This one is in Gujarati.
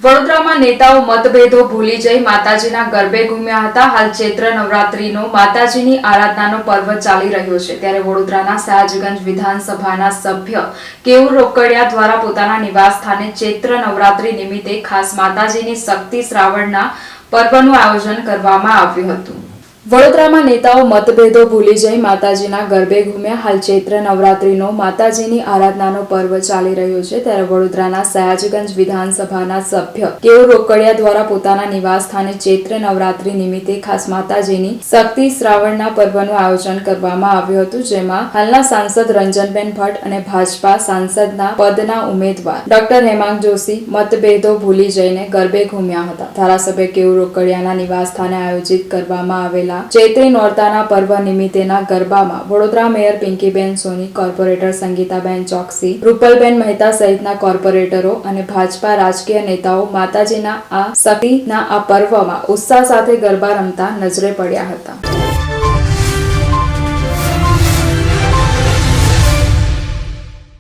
વડોદરામાં નેતાઓ મતભેદો ભૂલી જઈ માતાજીના ગરબે ઘૂમ્યા હતા. હાલ ચૈત્ર નવરાત્રીનો માતાજીની આરાધનાનો પર્વ ચાલી રહ્યો છે, ત્યારે વડોદરાના સયાજગંજ વિધાનસભાના સભ્ય કેયુર રોકડિયા દ્વારા પોતાના નિવાસ સ્થાને ચૈત્ર નવરાત્રી નિમિત્તે ખાસ માતાજીની શક્તિ શ્રાવણના પર્વનું આયોજન કરવામાં આવ્યું હતું. વડોદરામાં નેતાઓ મતભેદો ભૂલી જઈ માતાજીના ગરબે ઘૂમ્યા. હાલ ચૈત્ર નવરાત્રીનો માતાજીની આરાધનાનો પર્વ ચાલી રહ્યો છે, ત્યારે વડોદરાના સયાજગંજ વિધાનસભાના સભ્ય કેયુર રોકડિયા દ્વારા પોતાના નિવાસ સ્થાને ચૈત્ર નવરાત્રી નિમિત્તે ખાસ માતાજીની શક્તિ શ્રાવણના પર્વનું આયોજન કરવામાં આવ્યું હતું, જેમાં હાલના સાંસદ રંજનબેન ભટ્ટ અને ભાજપા સાંસદના પદના ઉમેદવાર ડોક્ટર હેમાંગ જોશી મતભેદો ભૂલી જઈને ગરબે ઘૂમ્યા હતા. ધારાસભ્ય કેયુર રોકડિયાના નિવાસ સ્થાને આયોજિત કરવામાં આવેલા ચૈત્રી નોરતાના પર્વ નિમિત્તેના ગરબામાં વડોદરા મેયર પિંકીબેન સોની, કોર્પોરેટર સંગીતાબેન ચોકસી, રૂપલબેન મહેતા સહિતના કોર્પોરેટરો અને ભાજપા રાજકીય નેતાઓ માતાજીના આ શક્તિના આ પર્વમાં ઉત્સાહ સાથે ગરબા રમતા નજરે પડ્યા હતા.